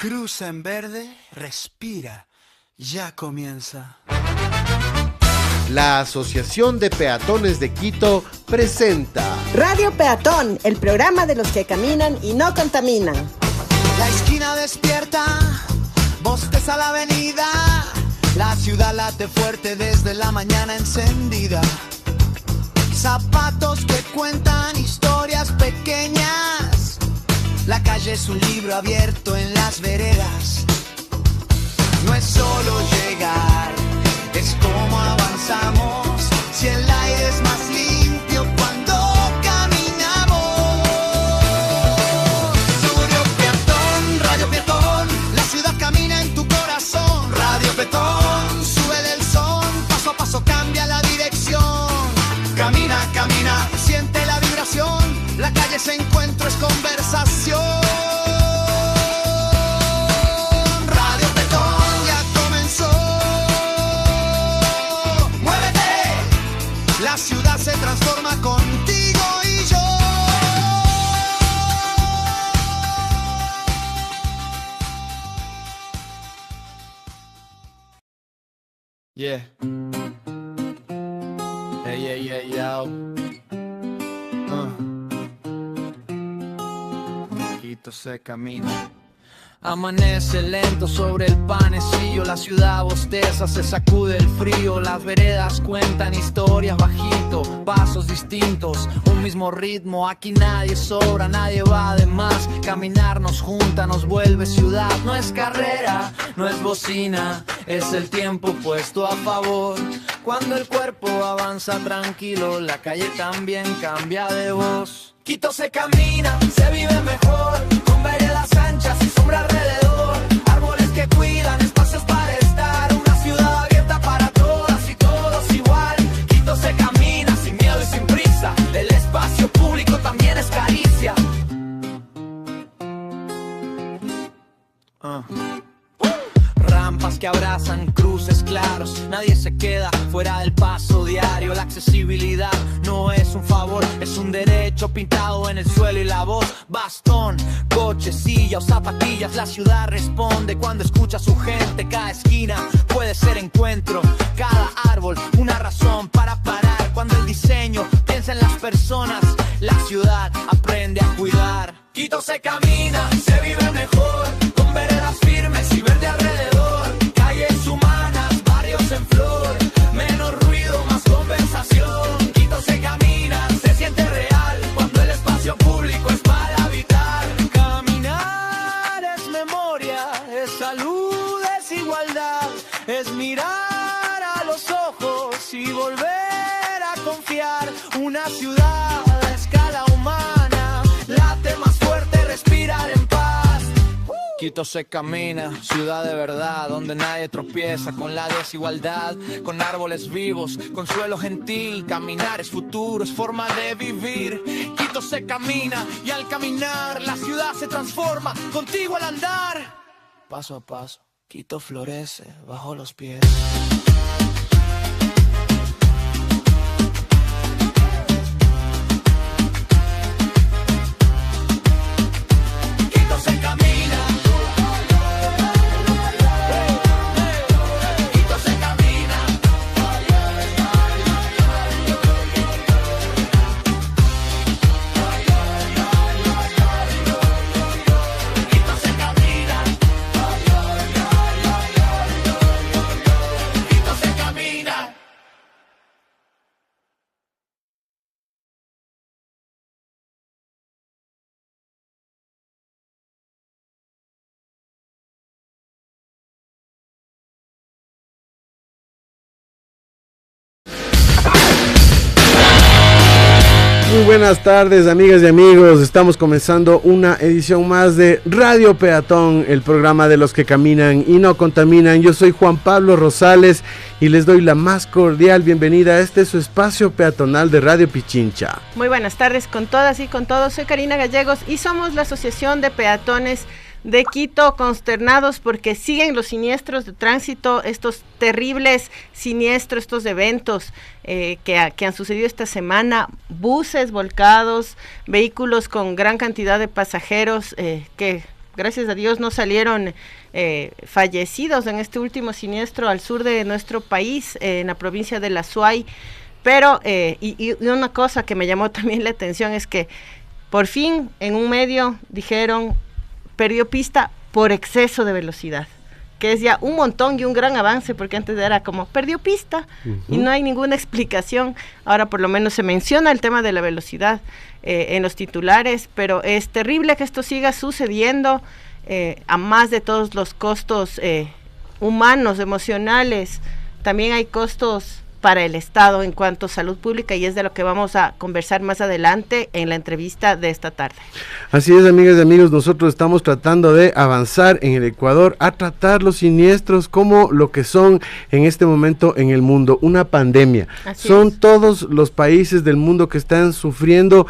Cruza en verde, respira, ya comienza. La Asociación de Peatones de Quito presenta Radio Peatón, el programa de los que caminan y no contaminan. La esquina despierta, bosteza la avenida, la ciudad late fuerte desde la mañana encendida. Zapatos que cuentan historias pequeñas, la calle es un libro abierto en las veredas. No es solo llegar, es cómo avanzamos. Si el aire es más limpio cuando caminamos. Suburbio peatón, radio peatón, la ciudad camina en tu corazón. Radio peatón, sube el son, paso a paso cambia la dirección. Camina, camina, siente la vibración, la calle es encuentro, es conversación. La ciudad se transforma contigo y yo. Yeah. Hey, yo. Quito se camina. Amanece lento sobre el panecillo, la ciudad bosteza, se sacude el frío, las veredas cuentan historias bajito, pasos distintos, un mismo ritmo, aquí nadie sobra, nadie va de más, caminar nos junta, nos vuelve ciudad, no es carrera, no es bocina, es el tiempo puesto a favor, cuando el cuerpo avanza tranquilo, la calle también cambia de voz. Quito se camina, se vive mejor, con veredas anchas y sombra alrededor, árboles que cuidan, espacios para estar, una ciudad abierta para todas y todos igual. Quito se camina, sin miedo y sin prisa, el espacio público también es caricia. Rampas que abrazan, cruces claros, nadie se queda fuera del paso diario. La accesibilidad no es un favor, es un derecho pintado en el suelo y la voz. Bastón, coche, silla o zapatillas, la ciudad responde cuando escucha a su gente. Cada esquina puede ser encuentro, cada árbol una razón para parar. Cuando el diseño piensa en las personas, la ciudad aprende a cuidar. Quito se camina, se vive mejor, con veredas firmes y verde alrededor, calles humanas, barrios en flor, menos ruido, más conversación. Quito se camina, se siente real, cuando el espacio público es para habitar. Caminar es memoria, es salud, es igualdad, es mirar a los ojos y volver a confiar. Una ciudad a escala humana, late más fuerte, respirar en paz. Quito se camina, ciudad de verdad, donde nadie tropieza con la desigualdad, con árboles vivos, con suelo gentil. Caminar es futuro, es forma de vivir. Quito se camina y al caminar la ciudad se transforma, contigo al andar. Paso a paso, Quito florece bajo los pies. Muy buenas tardes, amigas y amigos. Estamos comenzando una edición más de Radio Peatón, el programa de los que caminan y no contaminan. Yo soy Juan Pablo Rosales y les doy la más cordial bienvenida a este su espacio peatonal de Radio Pichincha. Muy buenas tardes con todas y con todos. Soy Karina Gallegos y somos la Asociación de Peatones de Quito, consternados porque siguen los siniestros de tránsito, estos terribles siniestros, estos eventos que han sucedido esta semana, buses volcados, vehículos con gran cantidad de pasajeros que gracias a Dios no salieron fallecidos en este último siniestro al sur de nuestro país, en la provincia de La Suay. Pero, y una cosa que me llamó también la atención es que por fin en un medio dijeron, perdió pista por exceso de velocidad, que es ya un montón y un gran avance, porque antes era como, perdió pista, y no hay ninguna explicación. Ahora por lo menos se menciona el tema de la velocidad en los titulares, pero es terrible que esto siga sucediendo, a más de todos los costos humanos, emocionales. También hay costos para el Estado en cuanto a salud pública, y es de lo que vamos a conversar más adelante en la entrevista de esta tarde. Así es, amigas y amigos, nosotros estamos tratando de avanzar en el Ecuador a tratar los siniestros como lo que son en este momento en el mundo, una pandemia. Son todos los países del mundo que están sufriendo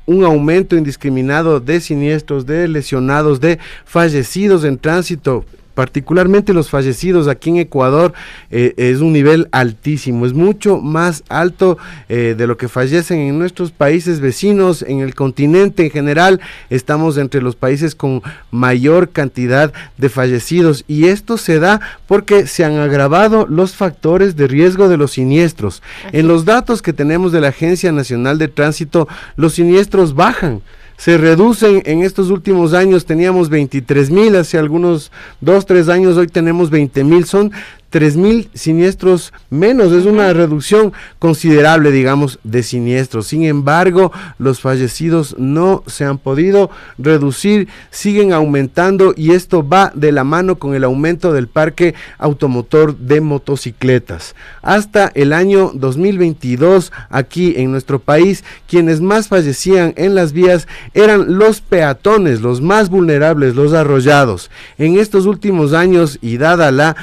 un aumento indiscriminado de siniestros, de lesionados, de fallecidos en tránsito. Particularmente los fallecidos aquí en Ecuador es un nivel altísimo, es mucho más alto de lo que fallecen en nuestros países vecinos, en el continente en general. Estamos entre los países con mayor cantidad de fallecidos, y esto se da porque se han agravado los factores de riesgo de los siniestros. En los datos que tenemos de la Agencia Nacional de Tránsito, los siniestros bajan. Se reducen en estos últimos años, teníamos 23,000 hace algunos 2-3 años, hoy tenemos 20,000, son 3,000 siniestros menos, es una reducción considerable, digamos, de siniestros. Sin embargo, los fallecidos no se han podido reducir, siguen aumentando, y esto va de la mano con el aumento del parque automotor de motocicletas. Hasta el año 2022, aquí en nuestro país, quienes más fallecían en las vías eran los peatones, los más vulnerables, los arrollados. En estos últimos años, y dada la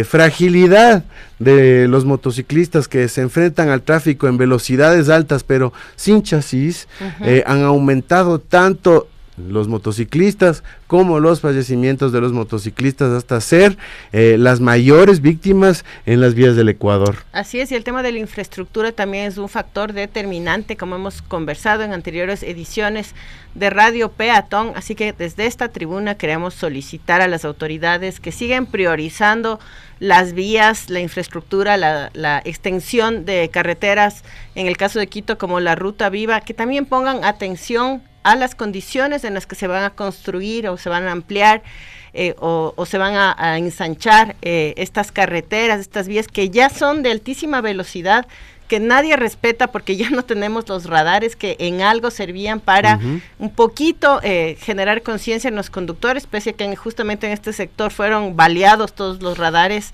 fragilidad de los motociclistas que se enfrentan al tráfico en velocidades altas pero sin chasis, han aumentado tanto los motociclistas como los fallecimientos de los motociclistas, hasta ser las mayores víctimas en las vías del Ecuador. Así es, y el tema de la infraestructura también es un factor determinante, como hemos conversado en anteriores ediciones de Radio Peatón. Así que desde esta tribuna queremos solicitar a las autoridades que sigan priorizando las vías, la infraestructura, la extensión de carreteras, en el caso de Quito como la Ruta Viva, que también pongan atención a las condiciones en las que se van a construir o se van a ampliar o se van a ensanchar estas carreteras, estas vías que ya son de altísima velocidad, que nadie respeta porque ya no tenemos los radares que en algo servían para un poquito generar conciencia en los conductores, pese a que justamente en este sector fueron baleados todos los radares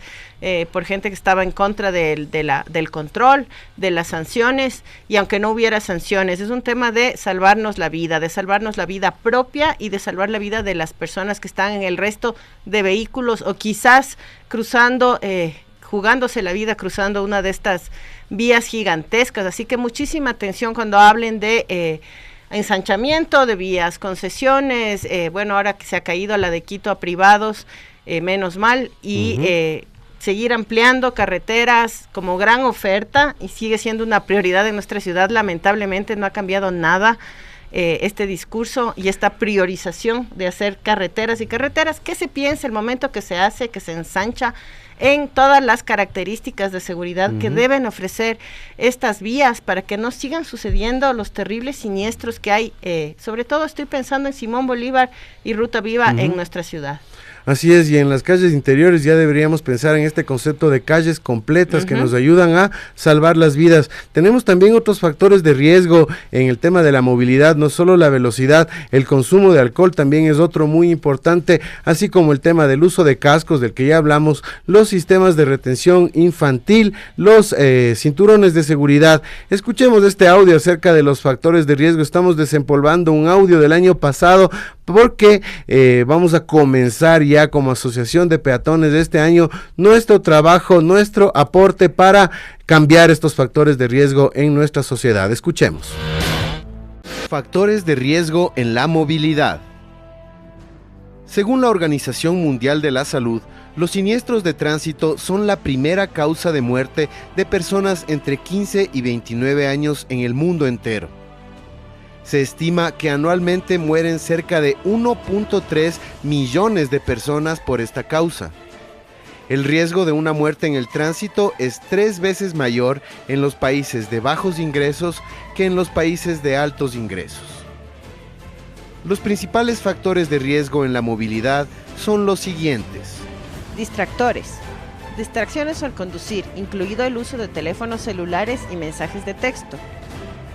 por gente que estaba en contra del control, de las sanciones, y aunque no hubiera sanciones, es un tema de salvarnos la vida propia y de salvar la vida de las personas que están en el resto de vehículos o quizás cruzando, jugándose la vida cruzando una de estas vías gigantescas. Así que muchísima atención cuando hablen de ensanchamiento de vías, concesiones, bueno, ahora que se ha caído la de Quito a privados, menos mal, y seguir ampliando carreteras como gran oferta, y sigue siendo una prioridad en nuestra ciudad. Lamentablemente no ha cambiado nada este discurso y esta priorización de hacer carreteras y carreteras. ¿Qué se piensa el momento que se hace, que se ensancha en todas las características de seguridad que deben ofrecer estas vías para que no sigan sucediendo los terribles siniestros que hay? Sobre todo estoy pensando en Simón Bolívar y Ruta Viva en nuestra ciudad. Así es, y en las calles interiores ya deberíamos pensar en este concepto de calles completas que nos ayudan a salvar las vidas. Tenemos también otros factores de riesgo en el tema de la movilidad, no solo la velocidad, el consumo de alcohol también es otro muy importante, así como el tema del uso de cascos, del que ya hablamos, los sistemas de retención infantil, los cinturones de seguridad. Escuchemos este audio acerca de los factores de riesgo. Estamos desempolvando un audio del año pasado porque vamos a comenzar ya como asociación de peatones de este año nuestro trabajo, nuestro aporte para cambiar estos factores de riesgo en nuestra sociedad. Escuchemos. Factores de riesgo en la movilidad. Según la Organización Mundial de la Salud, los siniestros de tránsito son la primera causa de muerte de personas entre 15 y 29 años en el mundo entero. Se estima que anualmente mueren cerca de 1.3 millones de personas por esta causa. El riesgo de una muerte en el tránsito es 3 veces mayor en los países de bajos ingresos que en los países de altos ingresos. Los principales factores de riesgo en la movilidad son los siguientes. Distractores. Distracciones al conducir, incluido el uso de teléfonos celulares y mensajes de texto.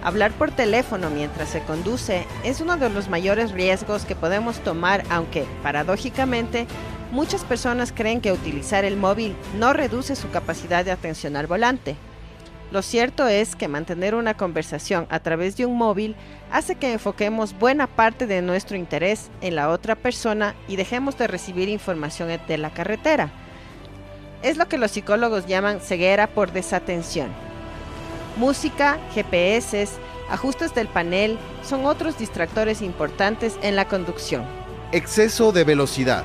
Hablar por teléfono mientras se conduce es uno de los mayores riesgos que podemos tomar, aunque, paradójicamente, muchas personas creen que utilizar el móvil no reduce su capacidad de atención al volante. Lo cierto es que mantener una conversación a través de un móvil hace que enfoquemos buena parte de nuestro interés en la otra persona y dejemos de recibir información de la carretera. Es lo que los psicólogos llaman ceguera por desatención. Música, GPS, ajustes del panel son otros distractores importantes en la conducción. Exceso de velocidad.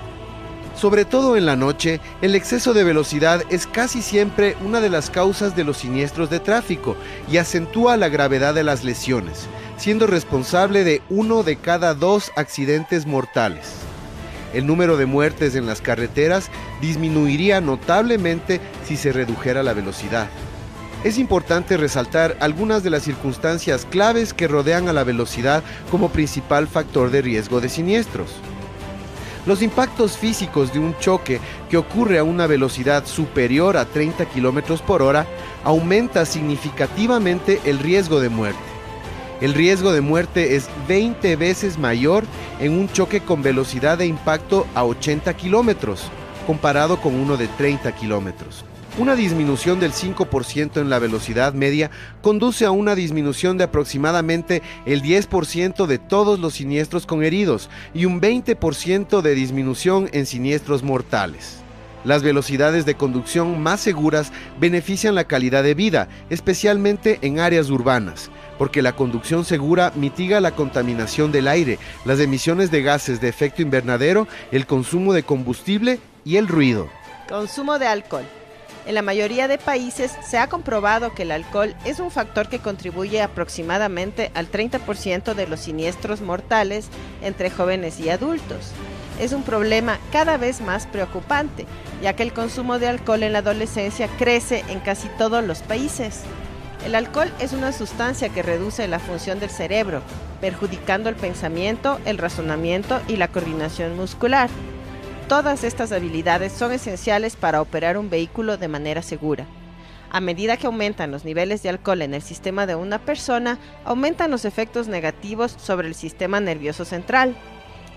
Sobre todo en la noche, el exceso de velocidad es casi siempre una de las causas de los siniestros de tráfico y acentúa la gravedad de las lesiones, siendo responsable de 1 de cada 2 accidentes mortales. El número de muertes en las carreteras disminuiría notablemente si se redujera la velocidad. Es importante resaltar algunas de las circunstancias claves que rodean a la velocidad como principal factor de riesgo de siniestros. Los impactos físicos de un choque que ocurre a una velocidad superior a 30 km por hora aumenta significativamente el riesgo de muerte. El riesgo de muerte es 20 veces mayor en un choque con velocidad de impacto a 80 kilómetros, comparado con uno de 30 kilómetros. Una disminución del 5% en la velocidad media conduce a una disminución de aproximadamente el 10% de todos los siniestros con heridos y un 20% de disminución en siniestros mortales. Las velocidades de conducción más seguras benefician la calidad de vida, especialmente en áreas urbanas, porque la conducción segura mitiga la contaminación del aire, las emisiones de gases de efecto invernadero, el consumo de combustible y el ruido. Consumo de alcohol. En la mayoría de países se ha comprobado que el alcohol es un factor que contribuye aproximadamente al 30% de los siniestros mortales entre jóvenes y adultos. Es un problema cada vez más preocupante, ya que el consumo de alcohol en la adolescencia crece en casi todos los países. El alcohol es una sustancia que reduce la función del cerebro, perjudicando el pensamiento, el razonamiento y la coordinación muscular. Todas estas habilidades son esenciales para operar un vehículo de manera segura. A medida que aumentan los niveles de alcohol en el sistema de una persona, aumentan los efectos negativos sobre el sistema nervioso central.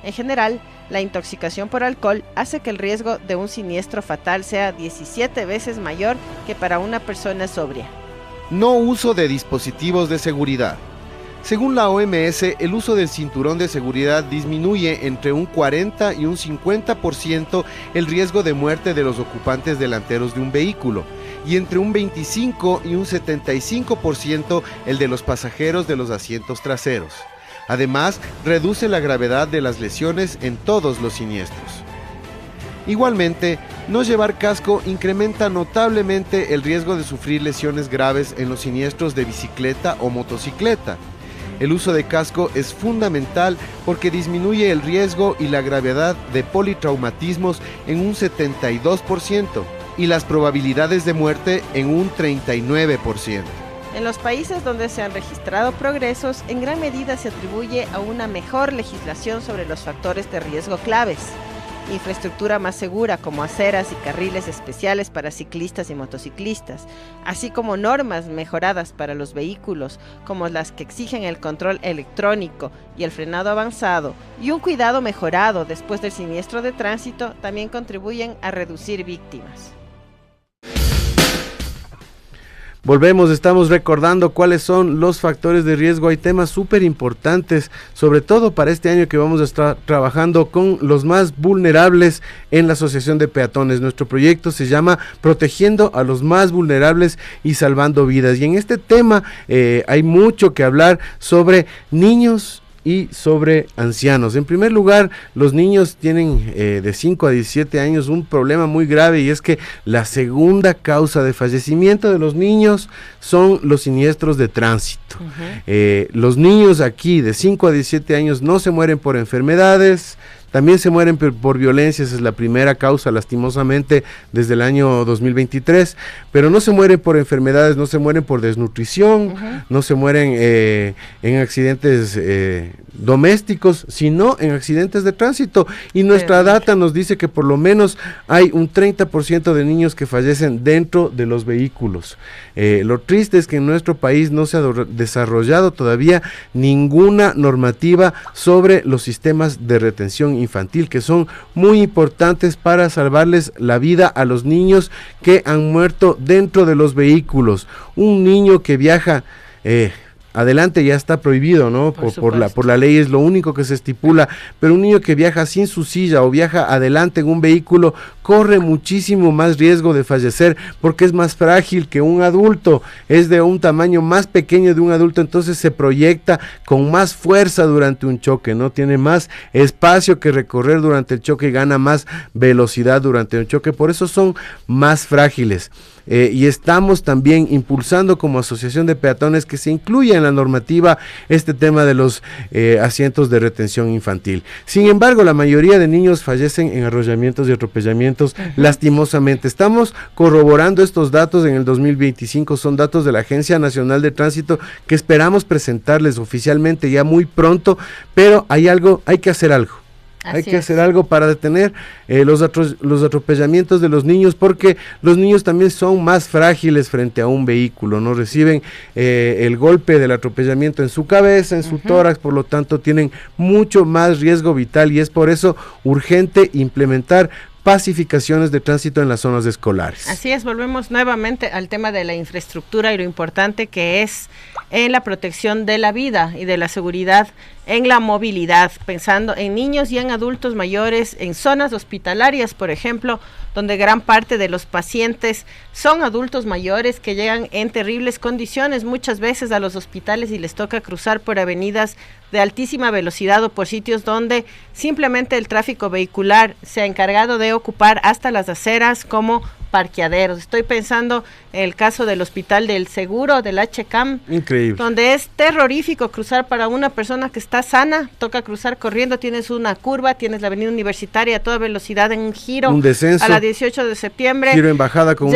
En general, la intoxicación por alcohol hace que el riesgo de un siniestro fatal sea 17 veces mayor que para una persona sobria. No uso de dispositivos de seguridad. Según la OMS, el uso del cinturón de seguridad disminuye entre un 40 y un 50% el riesgo de muerte de los ocupantes delanteros de un vehículo, y entre un 25 y un 75% el de los pasajeros de los asientos traseros. Además, reduce la gravedad de las lesiones en todos los siniestros. Igualmente, no llevar casco incrementa notablemente el riesgo de sufrir lesiones graves en los siniestros de bicicleta o motocicleta. El uso de casco es fundamental porque disminuye el riesgo y la gravedad de politraumatismos en un 72% y las probabilidades de muerte en un 39%. En los países donde se han registrado progresos, en gran medida se atribuye a una mejor legislación sobre los factores de riesgo claves. Infraestructura más segura como aceras y carriles especiales para ciclistas y motociclistas, así como normas mejoradas para los vehículos, como las que exigen el control electrónico y el frenado avanzado, y un cuidado mejorado después del siniestro de tránsito, también contribuyen a reducir víctimas. Volvemos, estamos recordando cuáles son los factores de riesgo. Hay temas súper importantes, sobre todo para este año que vamos a estar trabajando con los más vulnerables en la Asociación de Peatones. Nuestro proyecto se llama Protegiendo a los más vulnerables y salvando vidas. Y en este tema hay mucho que hablar sobre niños y sobre ancianos. En primer lugar, los niños tienen de 5 a 17 años un problema muy grave, y es que la segunda causa de fallecimiento de los niños son los siniestros de tránsito. Los niños aquí de 5 a 17 años no se mueren por enfermedades, también se mueren por violencia. Esa es la primera causa, lastimosamente, desde el año 2023, pero no se mueren por enfermedades, no se mueren por desnutrición, no se mueren en accidentes domésticos, sino en accidentes de tránsito, y nuestra data nos dice que por lo menos hay un 30% de niños que fallecen dentro de los vehículos. Lo triste es que en nuestro país no se ha desarrollado todavía ninguna normativa sobre los sistemas de retención infantil, que son muy importantes para salvarles la vida a los niños que han muerto dentro de los vehículos. Un niño que viaja adelante ya está prohibido, ¿no? Por la ley es lo único que se estipula, pero un niño que viaja sin su silla o viaja adelante en un vehículo corre muchísimo más riesgo de fallecer, porque es más frágil que un adulto, es de un tamaño más pequeño de un adulto, entonces se proyecta con más fuerza durante un choque, ¿no? Tiene más espacio que recorrer durante el choque y gana más velocidad durante un choque, por eso son más frágiles. Y estamos también impulsando como asociación de peatones que se incluya en la normativa este tema de los asientos de retención infantil. Sin embargo, la mayoría de niños fallecen en arrollamientos y atropellamientos, lastimosamente. Estamos corroborando estos datos en el 2025, son datos de la Agencia Nacional de Tránsito que esperamos presentarles oficialmente ya muy pronto, pero hay que hacer algo. Hay que hacer algo para detener los atropellamientos de los niños, porque los niños también son más frágiles frente a un vehículo, no reciben el golpe del atropellamiento en su cabeza, en su tórax, por lo tanto tienen mucho más riesgo vital, y es por eso urgente implementar pacificaciones de tránsito en las zonas escolares. Así es, volvemos nuevamente al tema de la infraestructura y lo importante que es en la protección de la vida y de la seguridad en la movilidad, pensando en niños y en adultos mayores, en zonas hospitalarias, por ejemplo, donde gran parte de los pacientes son adultos mayores que llegan en terribles condiciones muchas veces a los hospitales y les toca cruzar por avenidas de altísima velocidad o por sitios donde simplemente el tráfico vehicular se ha encargado de ocupar hasta las aceras como parqueaderos. Estoy pensando en el caso del Hospital del Seguro, del HCAM, increíble, donde es terrorífico cruzar para una persona que está sana, toca cruzar corriendo, tienes una curva, tienes la avenida Universitaria a toda velocidad en un giro, un descenso, a la 18 de septiembre, giro en bajada con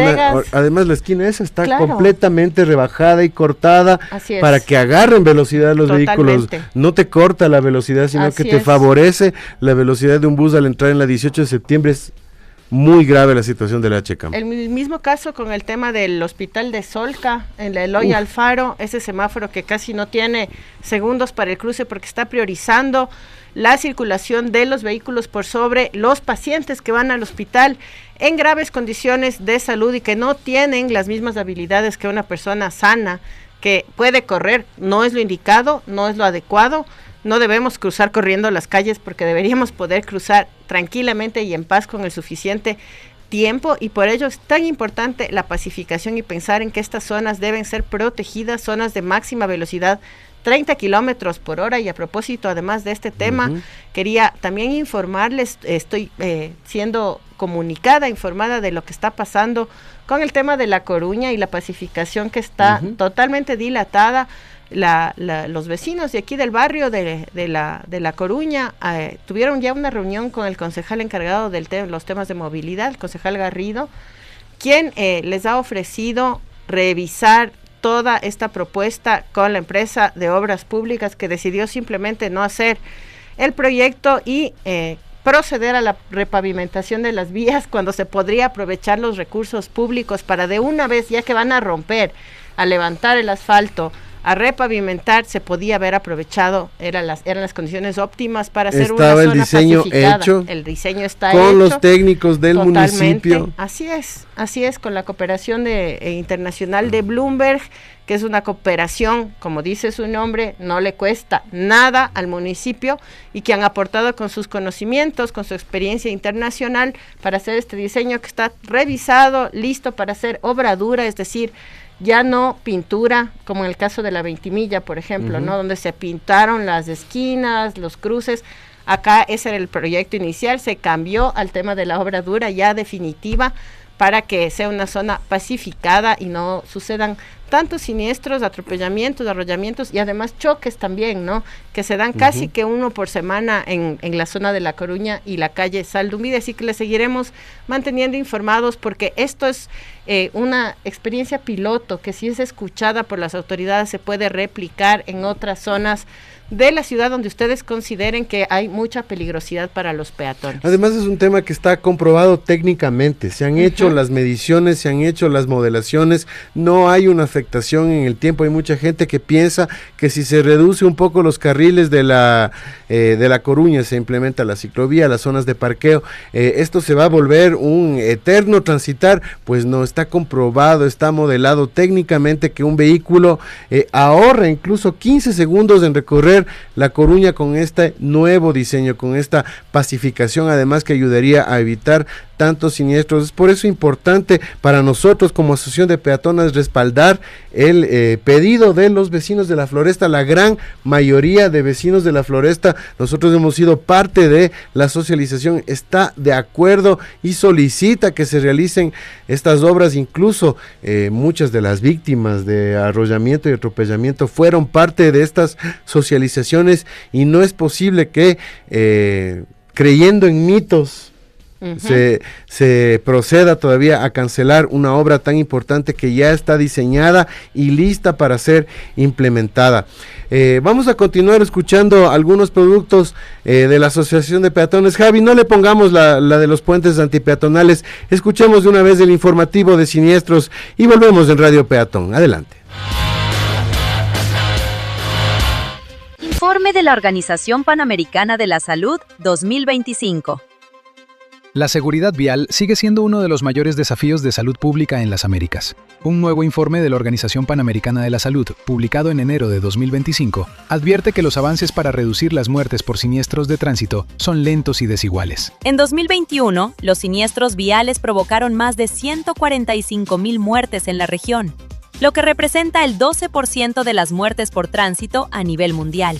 además la esquina esa está completamente rebajada y cortada para que agarren velocidad los vehículos, no te corta la velocidad, sino que te favorece la velocidad de un bus al entrar en la 18 de septiembre. Es muy grave la situación del HCAM. El mismo caso con el tema del Hospital de Solca, en la Eloy Alfaro, ese semáforo que casi no tiene segundos para el cruce porque está priorizando la circulación de los vehículos por sobre los pacientes que van al hospital en graves condiciones de salud y que no tienen las mismas habilidades que una persona sana que puede correr. No es lo indicado, no es lo adecuado. No debemos cruzar corriendo las calles porque deberíamos poder cruzar tranquilamente y en paz con el suficiente tiempo, y por ello es tan importante la pacificación y pensar en que estas zonas deben ser protegidas, zonas de máxima velocidad 30 kilómetros por hora. Y a propósito, además de este tema, quería también informarles, estoy siendo informada de lo que está pasando con el tema de La Coruña y la pacificación que está totalmente dilatada. Los vecinos de aquí del barrio de La Coruña tuvieron ya una reunión con el concejal encargado de los temas de movilidad, el concejal Garrido, quien les ha ofrecido revisar toda esta propuesta con la empresa de obras públicas, que decidió simplemente no hacer el proyecto y proceder a la repavimentación de las vías cuando se podría aprovechar los recursos públicos para de una vez, ya que van a romper, a levantar el asfalto, a repavimentar, se podía haber aprovechado, eran las condiciones óptimas para hacer una zona pacificada. El diseño está hecho con los técnicos del municipio. Así es, con la cooperación internacional de Bloomberg, que es una cooperación, como dice su nombre, no le cuesta nada al municipio, y que han aportado con sus conocimientos, con su experiencia internacional para hacer este diseño que está revisado, listo para hacer obra dura, es decir, ya no pintura, como en el caso de la Ventimilla, por ejemplo, ¿no? Donde se pintaron las esquinas, los cruces. Acá ese era el proyecto inicial, se cambió al tema de la obra dura ya definitiva, para que sea una zona pacificada y no sucedan tantos siniestros, atropellamientos, arrollamientos y además choques también, ¿no? Que se dan casi que uno por semana en la zona de La Coruña y la calle Saldumbide, así que les seguiremos manteniendo informados porque esto es una experiencia piloto que si es escuchada por las autoridades se puede replicar en otras zonas de la ciudad donde ustedes consideren que hay mucha peligrosidad para los peatones. Además es un tema que está comprobado técnicamente, se han hecho las mediciones, se han hecho las modelaciones, no hay una afectación en el tiempo. Hay mucha gente que piensa que si se reduce un poco los carriles de la Coruña, se implementa la ciclovía, las zonas de parqueo, esto se va a volver un eterno transitar, pues no está comprobado, está modelado técnicamente que un vehículo ahorra incluso 15 segundos en recorrer La Coruña con este nuevo diseño, con esta pacificación, además que ayudaría a evitar tantos siniestros. Es por eso importante para nosotros como Asociación de Peatones respaldar el pedido de los vecinos de la Floresta. La gran mayoría de vecinos de la Floresta, nosotros hemos sido parte de la socialización, está de acuerdo y solicita que se realicen estas obras. Incluso muchas de las víctimas de arrollamiento y atropellamiento fueron parte de estas socializaciones y no es posible que creyendo en mitos se proceda todavía a cancelar una obra tan importante que ya está diseñada y lista para ser implementada. Vamos a continuar escuchando algunos productos de la Asociación de Peatones. Javi, no le pongamos la de los puentes antipeatonales, escuchemos de una vez el informativo de siniestros y volvemos en Radio Peatón. Adelante. Informe de la Organización Panamericana de la Salud 2025. La seguridad vial sigue siendo uno de los mayores desafíos de salud pública en las Américas. Un nuevo informe de la Organización Panamericana de la Salud, publicado en enero de 2025, advierte que los avances para reducir las muertes por siniestros de tránsito son lentos y desiguales. En 2021, los siniestros viales provocaron más de 145,000 muertes en la región, lo que representa el 12% de las muertes por tránsito a nivel mundial.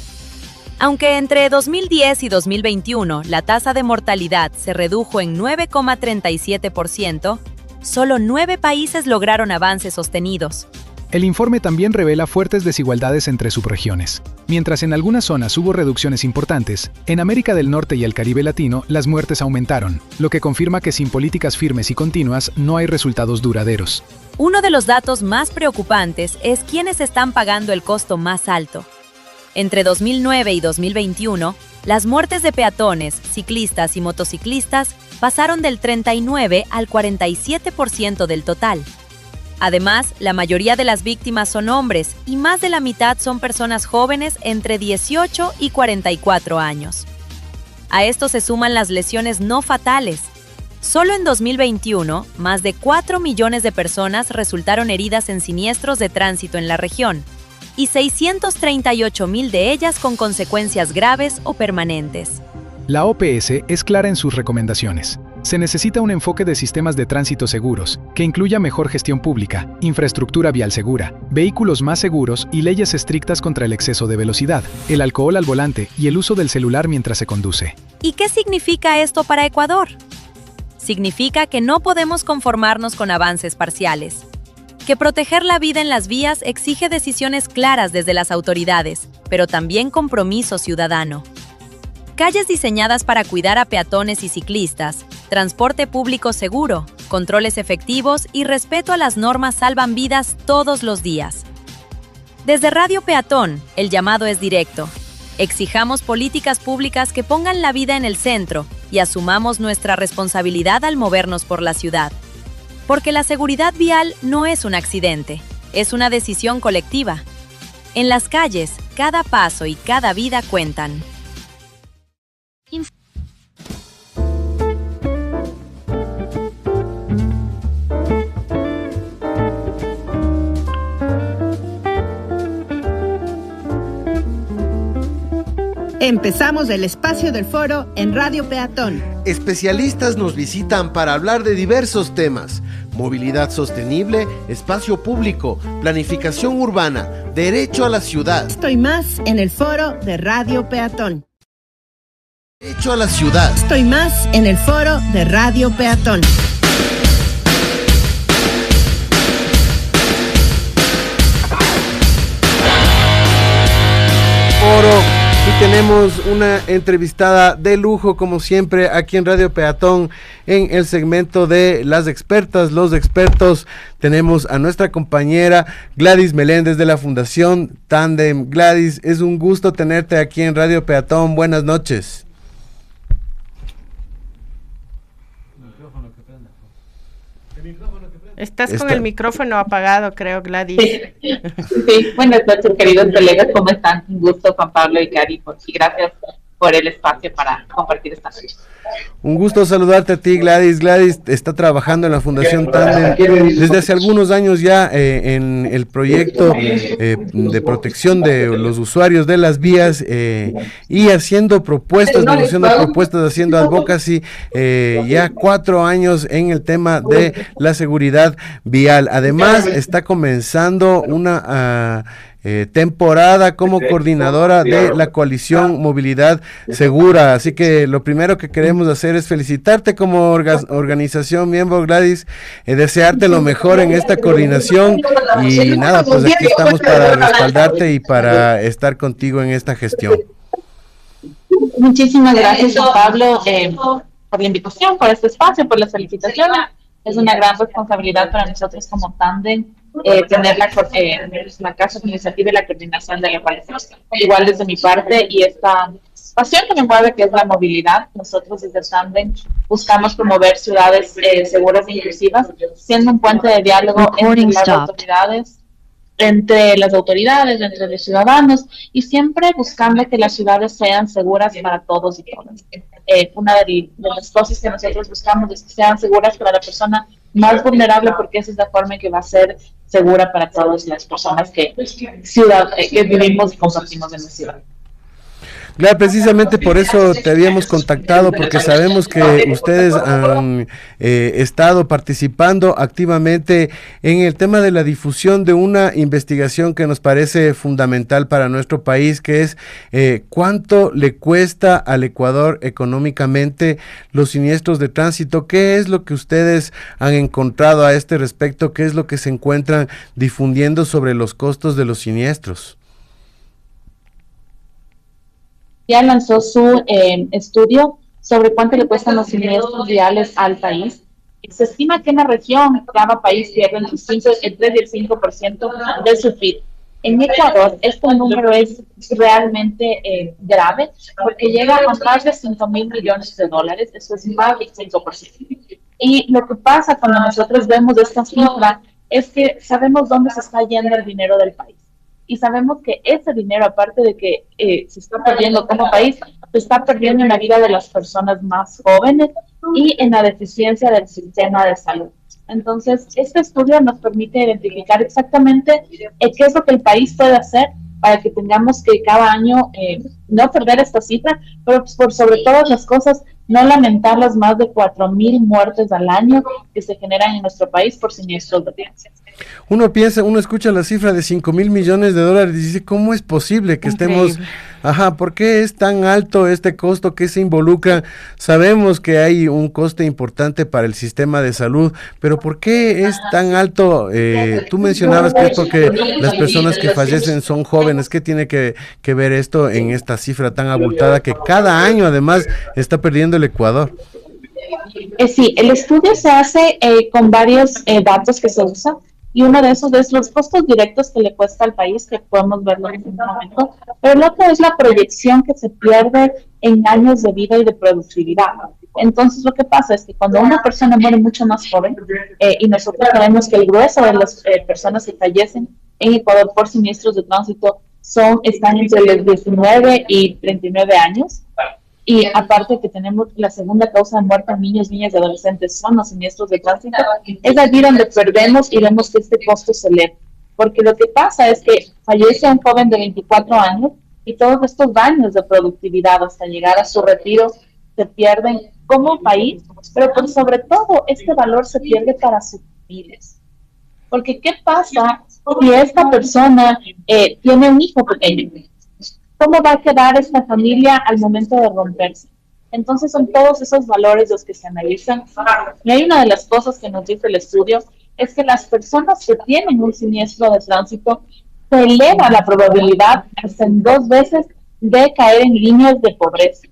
Aunque entre 2010 y 2021 la tasa de mortalidad se redujo en 9,37%, solo 9 países lograron avances sostenidos. El informe también revela fuertes desigualdades entre subregiones. Mientras en algunas zonas hubo reducciones importantes, en América del Norte y el Caribe latino las muertes aumentaron, lo que confirma que sin políticas firmes y continuas no hay resultados duraderos. Uno de los datos más preocupantes es quiénes están pagando el costo más alto. Entre 2009 y 2021, las muertes de peatones, ciclistas y motociclistas pasaron del 39 al 47% del total. Además, la mayoría de las víctimas son hombres y más de la mitad son personas jóvenes entre 18 y 44 años. A esto se suman las lesiones no fatales. Solo en 2021, más de 4 millones de personas resultaron heridas en siniestros de tránsito en la región, y 638,000 de ellas con consecuencias graves o permanentes. La OPS es clara en sus recomendaciones. Se necesita un enfoque de sistemas de tránsito seguros, que incluya mejor gestión pública, infraestructura vial segura, vehículos más seguros y leyes estrictas contra el exceso de velocidad, el alcohol al volante y el uso del celular mientras se conduce. ¿Y qué significa esto para Ecuador? Significa que no podemos conformarnos con avances parciales. Que proteger la vida en las vías exige decisiones claras desde las autoridades, pero también compromiso ciudadano. Calles diseñadas para cuidar a peatones y ciclistas, transporte público seguro, controles efectivos y respeto a las normas salvan vidas todos los días. Desde Radio Peatón, el llamado es directo. Exijamos políticas públicas que pongan la vida en el centro y asumamos nuestra responsabilidad al movernos por la ciudad. Porque la seguridad vial no es un accidente, es una decisión colectiva. En las calles, cada paso y cada vida cuentan. Empezamos el espacio del foro en Radio Peatón. Especialistas nos visitan para hablar de diversos temas. movilidad sostenible, espacio público, planificación urbana, derecho a la ciudad. Estoy más en el foro de Radio Peatón. Derecho a la ciudad. Estoy más en el foro de Radio Peatón. Foro. Y tenemos una entrevistada de lujo, como siempre, aquí en Radio Peatón, en el segmento de las expertas, los expertos. Tenemos a nuestra compañera Gladys Meléndez de la Fundación Tandem. Gladys, es un gusto tenerte aquí en Radio Peatón. Buenas noches. Estás con el micrófono apagado, creo, Gladys. Sí, buenas noches, queridos colegas, ¿cómo están? Un gusto, Juan Pablo y Cari, y gracias por el espacio para compartir esta noche. Un gusto saludarte a ti, Gladys. Gladys está trabajando en la Fundación Tandem desde hace algunos años ya en el proyecto de protección de los usuarios de las vías y haciendo propuestas, haciendo advocacy, ya 4 años en el tema de la seguridad vial. Además, está comenzando una temporada como coordinadora de la coalición Movilidad Segura, así que lo primero que queremos hacer es felicitarte como organización miembro, Gladys, desearte lo mejor en esta coordinación y nada, pues aquí estamos para respaldarte y para estar contigo en esta gestión. Muchísimas gracias, Juan Pablo, por la invitación, por este espacio, por las felicitaciones. Es una gran responsabilidad para nosotros como Tandem tener la casa administrativa y la coordinación de la coalición. Igual desde mi parte y esta pasión que me mueve, que es la movilidad, nosotros desde Tandem buscamos promover ciudades seguras e inclusivas, siendo un puente de diálogo entre las autoridades, entre los ciudadanos, y siempre buscando que las ciudades sean seguras para todos y todas. Una de las cosas que nosotros buscamos es que sean seguras para la persona más vulnerable, porque esa es la forma en que va a ser segura para todas las personas que vivimos y compartimos en la ciudad. Claro, precisamente por eso te habíamos contactado, porque sabemos que ustedes han estado participando activamente en el tema de la difusión de una investigación que nos parece fundamental para nuestro país, que es cuánto le cuesta al Ecuador económicamente los siniestros de tránsito. ¿Qué es lo que ustedes han encontrado a este respecto? ¿Qué es lo que se encuentran difundiendo sobre los costos de los siniestros? Ya lanzó su estudio sobre cuánto le cuestan los siniestros viales al país. Se estima que en la región cada país pierde entre el 3 y el 5% de su PIB. En Ecuador este número es realmente grave, porque llega a más de 5.000 millones de dólares, eso es más del 5%. Y lo que pasa cuando nosotros vemos esta cifra es que sabemos dónde se está yendo el dinero del país. Y sabemos que ese dinero, aparte de que se está perdiendo como país, se está perdiendo en la vida de las personas más jóvenes y en la deficiencia del sistema de salud. Entonces, este estudio nos permite identificar exactamente qué es lo que el país puede hacer para que tengamos que cada año no perder esta cifra, pero por sobre todas las cosas, no lamentar las más de 4.000 muertes al año que se generan en nuestro país por siniestros de tránsito. Uno escucha la cifra de 5.000 millones de dólares y dice, ¿cómo es posible que estemos, ¿por qué es tan alto este costo? ¿Qué se involucra? Sabemos que hay un coste importante para el sistema de salud, pero ¿por qué es tan alto? Tú mencionabas que es porque las personas que fallecen son jóvenes. ¿Qué tiene que ver esto en esta cifra tan abultada que cada año además está perdiendo el Ecuador? Sí, el estudio se hace con varios datos que se usan. Y uno de esos es los costos directos que le cuesta al país, que podemos verlo en este momento. Pero el otro es la proyección que se pierde en años de vida y de productividad. Entonces, lo que pasa es que cuando una persona muere mucho más joven, y nosotros sabemos que el grueso de las personas que fallecen en Ecuador por siniestros de tránsito están entre los 19 y 39 años. Y aparte que tenemos la segunda causa de muerte en niños, niñas y adolescentes son los siniestros de tránsito, es allí donde perdemos y vemos que este costo se eleva. Porque lo que pasa es que fallece un joven de 24 años y todos estos años de productividad hasta llegar a su retiro se pierden como país, pero por sobre todo este valor se pierde para su familias. Porque ¿qué pasa si esta persona tiene un hijo pequeño? ¿Cómo va a quedar esta familia al momento de romperse? Entonces son todos esos valores los que se analizan. Y hay una de las cosas que nos dice el estudio, es que las personas que tienen un siniestro de tránsito, se eleva la probabilidad hasta en 2 veces de caer en líneas de pobreza,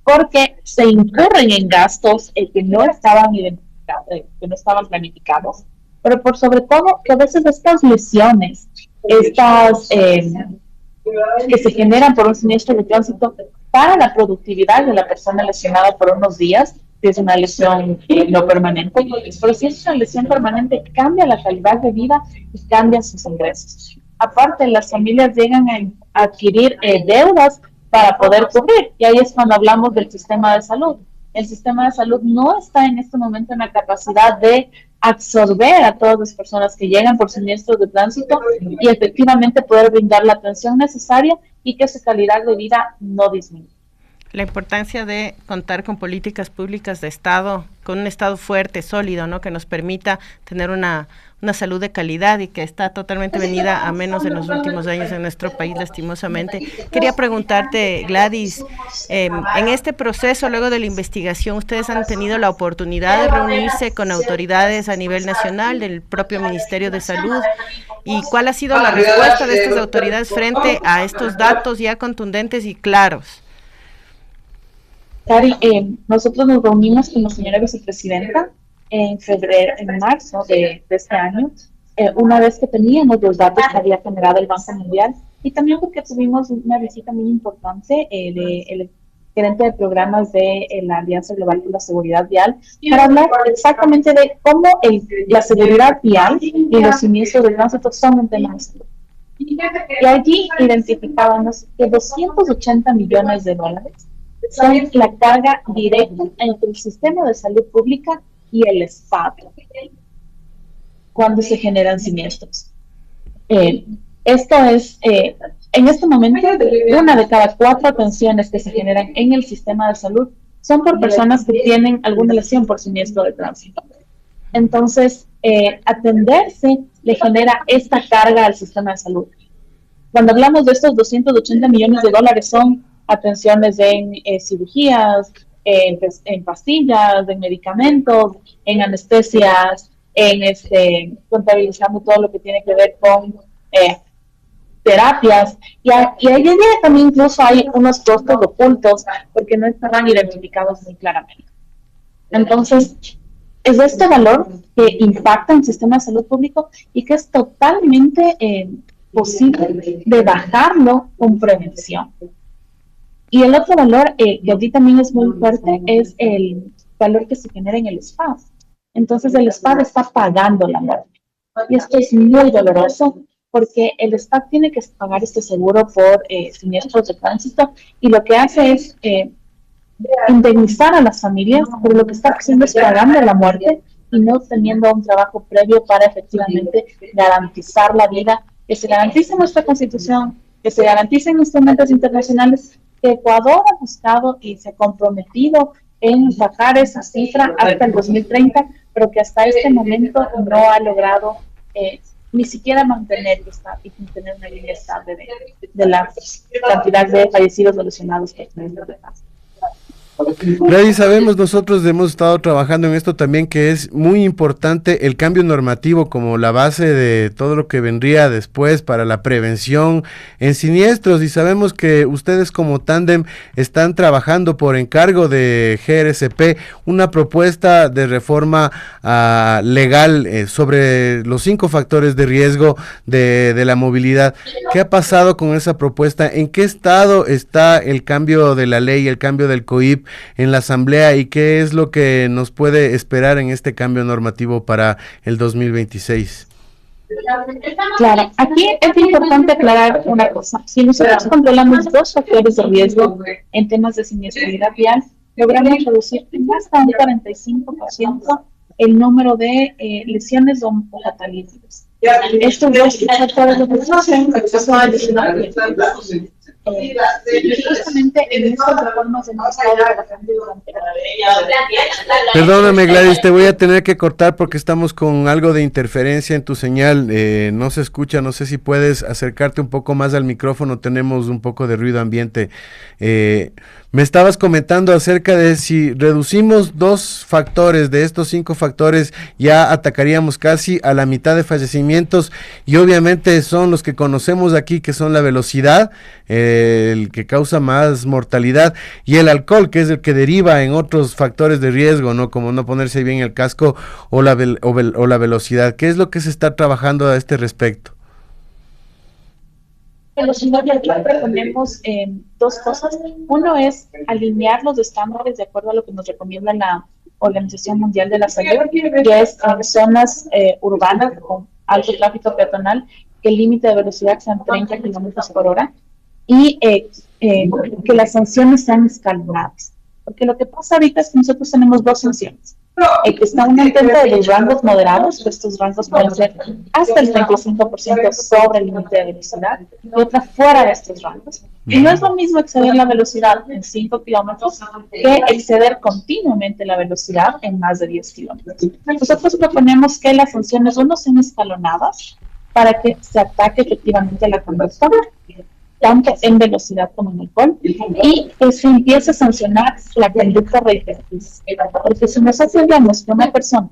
porque se incurren en gastos que no estaban identificados, que no estaban planificados, pero por sobre todo que a veces estas lesiones, estas que se generan por un siniestro de tránsito para la productividad de la persona lesionada por unos días, si es una lesión no permanente, pero si es una lesión permanente, cambia la calidad de vida y cambia sus ingresos. Aparte, las familias llegan a adquirir deudas para poder cubrir, y ahí es cuando hablamos del sistema de salud. El sistema de salud no está en este momento en la capacidad de absorber a todas las personas que llegan por siniestros de tránsito y efectivamente poder brindar la atención necesaria y que su calidad de vida no disminuya. La importancia de contar con políticas públicas de Estado, con un Estado fuerte, sólido, ¿no? Que nos permita tener una salud de calidad y que está totalmente venida a menos en los últimos años en nuestro país, lastimosamente. Quería preguntarte, Gladys, en este proceso, luego de la investigación, ¿ustedes han tenido la oportunidad de reunirse con autoridades a nivel nacional, del propio Ministerio de Salud? ¿Y cuál ha sido la respuesta de estas autoridades frente a estos datos ya contundentes y claros? Cari, nosotros nos reunimos con la señora vicepresidenta en marzo de este año, una vez que teníamos los datos que había generado el Banco Mundial, y también porque tuvimos una visita muy importante del gerente de programas de la Alianza Global por la Seguridad Vial, para hablar exactamente de cómo la seguridad vial y los siniestros de tránsito son un tema de salud. Y allí identificábamos que 280 millones de dólares son la carga directa entre el sistema de salud pública y el Estado cuando se generan siniestros. Esto es, en este momento, 1 de cada 4 atenciones que se generan en el sistema de salud son por personas que tienen alguna lesión por siniestro de tránsito. Entonces, atenderse le genera esta carga al sistema de salud. Cuando hablamos de estos 280 millones de dólares, son atenciones en cirugías, en pastillas, en medicamentos, en anestesias, contabilizando todo lo que tiene que ver con terapias. Y ahí también incluso hay unos costos ocultos porque no estaban identificados muy claramente. Entonces, es este valor que impacta en el sistema de salud público y que es totalmente posible de bajarlo con prevención. Y el otro valor que aquí también es muy fuerte es el valor que se genera en el SPAD. Entonces el SPAD está pagando la muerte. Y esto es muy doloroso porque el SPAD tiene que pagar este seguro por siniestros de tránsito y lo que hace es indemnizar a las familias, pero lo que está haciendo es pagando la muerte y no teniendo un trabajo previo para efectivamente garantizar la vida, que se garantice nuestra Constitución, que se garanticen instrumentos internacionales, que Ecuador ha buscado y se ha comprometido en bajar esa cifra hasta el 2030, pero que hasta este momento no ha logrado ni siquiera mantener una línea estable de la cantidad de fallecidos o lesionados que tenemos de paz. Gladys, sabemos, nosotros hemos estado trabajando en esto también, que es muy importante el cambio normativo como la base de todo lo que vendría después para la prevención en siniestros, y sabemos que ustedes como Tándem están trabajando por encargo de GRSP una propuesta de reforma legal sobre los 5 factores de riesgo de la movilidad. ¿Qué ha pasado con esa propuesta? ¿En qué estado está el cambio de la ley, el cambio del COIP en la Asamblea, y qué es lo que nos puede esperar en este cambio normativo para el 2026? Claro, aquí es importante aclarar una cosa. Si nosotros controlamos 2 factores de riesgo en temas de siniestralidad vial, logramos reducir hasta un 45% el número de lesiones o fatalidades. Estos 2 factores de riesgo son Y justamente en estas reformas hemos estado trabajando durante Perdóname, Gladys, te voy a tener que cortar porque estamos con algo de interferencia en tu señal, no se escucha, no sé si puedes acercarte un poco más al micrófono, tenemos un poco de ruido ambiente. Me estabas comentando acerca de si reducimos 2 factores, de estos 5 factores ya atacaríamos casi a la mitad de fallecimientos, y obviamente son los que conocemos aquí, que son la velocidad, el que causa más mortalidad, y el alcohol, que es el que deriva en otros factores de riesgo, ¿no? Como no ponerse bien el casco o la velocidad. ¿Qué es lo que se está trabajando a este respecto? Velocidad y alcohol proponemos 2 cosas. Uno es alinear los estándares de acuerdo a lo que nos recomienda la Organización Mundial de la Salud, que es en zonas urbanas con alto tráfico peatonal, que el límite de velocidad sean 30 kilómetros por hora, y que las sanciones sean escalonadas. Porque lo que pasa ahorita es que nosotros tenemos 2 sanciones. Que están dentro de los rangos moderados, que estos rangos pueden ser hasta el 35% sobre el límite de velocidad, y otra fuera de estos rangos. Y no es lo mismo exceder la velocidad en 5 kilómetros que exceder continuamente la velocidad en más de 10 kilómetros. Nosotros proponemos que las sanciones, uno, sean escalonadas para que se ataque efectivamente la conducta, tanto en velocidad como en alcohol, y que se empiece a sancionar la conducta reiterativa. Porque si nosotros vemos que una persona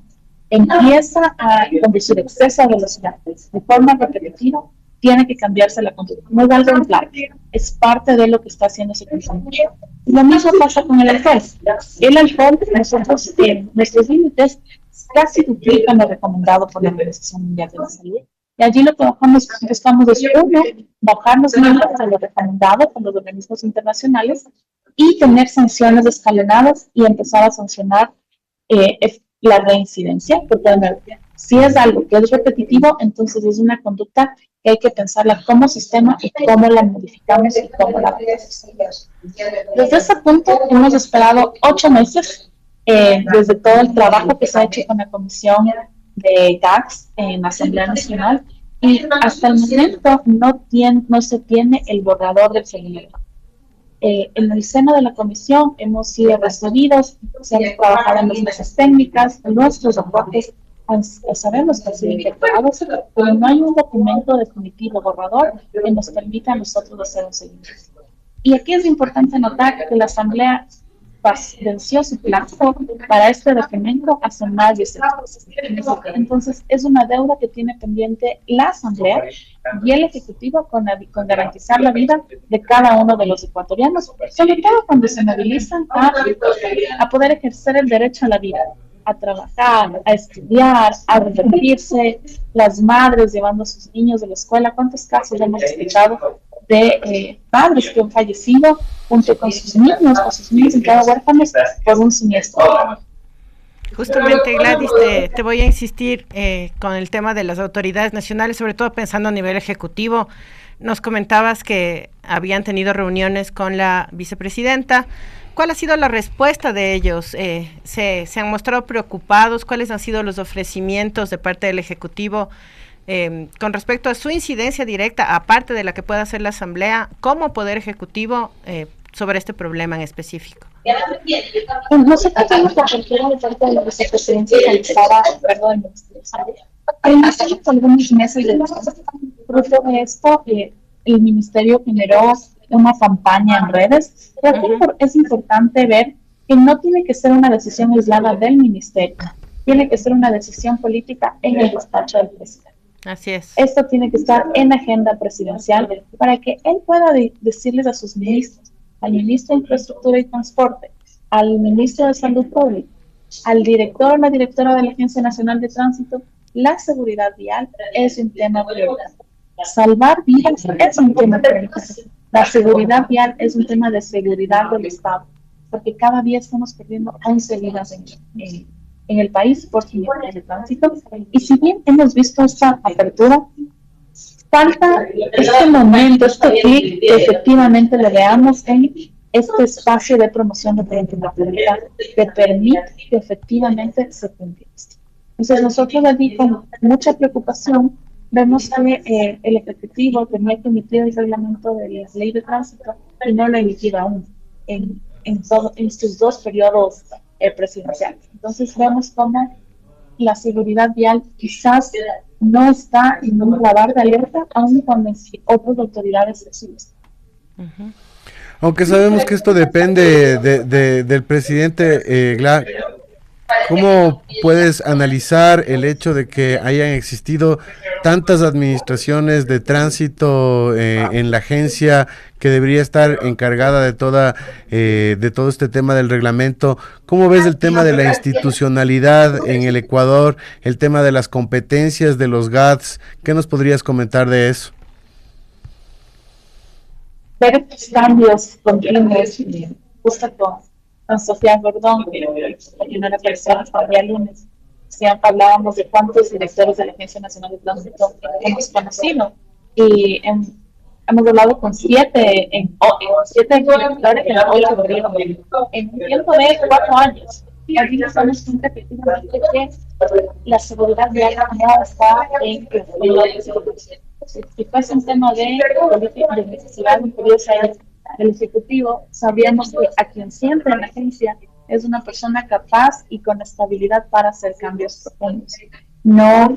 empieza a conducir exceso de velocidad de forma repetitiva, tiene que cambiarse la conducta. No es algo en plan, es parte de lo que está haciendo ese consumidor. Lo mismo pasa con el alcohol. El alcohol, nosotros, nuestros límites casi duplican lo recomendado por la Organización Mundial de la Salud. Y allí lo que buscamos es, uno, bajar los límites a lo recomendado por los organismos internacionales y tener sanciones escalonadas y empezar a sancionar la reincidencia, porque si es algo que es repetitivo, entonces es una conducta que hay que pensarla como sistema y cómo la modificamos y cómo la hacemos. Desde ese punto hemos esperado 8 meses desde todo el trabajo que se ha hecho con la Comisión de GACS en la Asamblea Nacional, y hasta el momento no se tiene el borrador del seguimiento. En el seno de la comisión hemos sido recibidos, se han trabajado en las mesas técnicas, nuestros aportes sabemos que han sido incorporados, pero no hay un documento definitivo borrador que nos permita a nosotros hacer un seguimiento. Y aquí es importante notar que la Asamblea venció su plazo para este documento hace más de 6 meses. Entonces, es una deuda que tiene pendiente la Asamblea y el Ejecutivo con garantizar la vida de cada uno de los ecuatorianos, sobre todo cuando se movilizan a poder ejercer el derecho a la vida, a trabajar, a estudiar, a divertirse, las madres llevando a sus niños de la escuela. ¿Cuántos casos hemos escuchado de padres que han fallecido junto con sus niños o sus niños en cada huérfanos por un siniestro? Justamente, Gladys, te voy a insistir con el tema de las autoridades nacionales, sobre todo pensando a nivel ejecutivo. Nos comentabas que habían tenido reuniones con la vicepresidenta. ¿Cuál ha sido la respuesta de ellos? ¿Se han mostrado preocupados? ¿Cuáles han sido los ofrecimientos de parte del Ejecutivo con respecto a su incidencia directa, aparte de la que pueda hacer la Asamblea, como Poder Ejecutivo, sobre este problema en específico? Nosotros tenemos la apertura de parte de la vicepresidencia realizada a cargo del Ministerio de Salud. Hace algunos meses fruto de esto, el Ministerio generó una campaña en redes. Es importante ver que no tiene que ser una decisión aislada del Ministerio, tiene que ser una decisión política en el despacho del presidente. Así es. Esto tiene que estar en agenda presidencial para que él pueda decirles a sus ministros, al ministro de Infraestructura y Transporte, al ministro de Salud Pública, al director o la directora de la Agencia Nacional de Tránsito, la seguridad vial es un tema prioritario. Salvar vidas es un tema prioritario. La seguridad vial es un tema de seguridad del Estado, porque cada día estamos perdiendo 11 vidas en el país por accidentes de tránsito. Y si bien hemos visto esta apertura, falta este momento, este clic que efectivamente lo veamos en este espacio de promoción de política pública que permite que efectivamente se cumpla esto. Entonces nosotros allí con mucha preocupación vemos que el Ejecutivo tenía que emitir el reglamento de la ley de tránsito y no lo ha emitido aún en sus dos periodos presidenciales. Entonces vemos cómo la seguridad vial quizás no está en un radar de alerta, aún cuando otras autoridades existen. Aunque sabemos que esto depende del presidente, ¿cómo puedes analizar el hecho de que hayan existido tantas administraciones de tránsito en la agencia que debería estar encargada de todo este tema del reglamento? ¿Cómo ves el tema de la institucionalidad en el Ecuador, el tema de las competencias de los GATS? ¿Qué nos podrías comentar de eso? Ver cambios continuos, justo con Sofía Gordón, que no era persona hasta el día lunes, siempre hablábamos de cuántos directores de la Agencia Nacional de Tránsito hemos conocido, y hemos hablado con 7 directores en 8 gobiernos en un tiempo de 4 años. Y aquí nos damos cuenta efectivamente que la seguridad vial no está en si fuese un tema de política de necesidad imperiosa del Ejecutivo, sabríamos que a quien siempre en la agencia es una persona capaz y con estabilidad para hacer cambios profundos. No,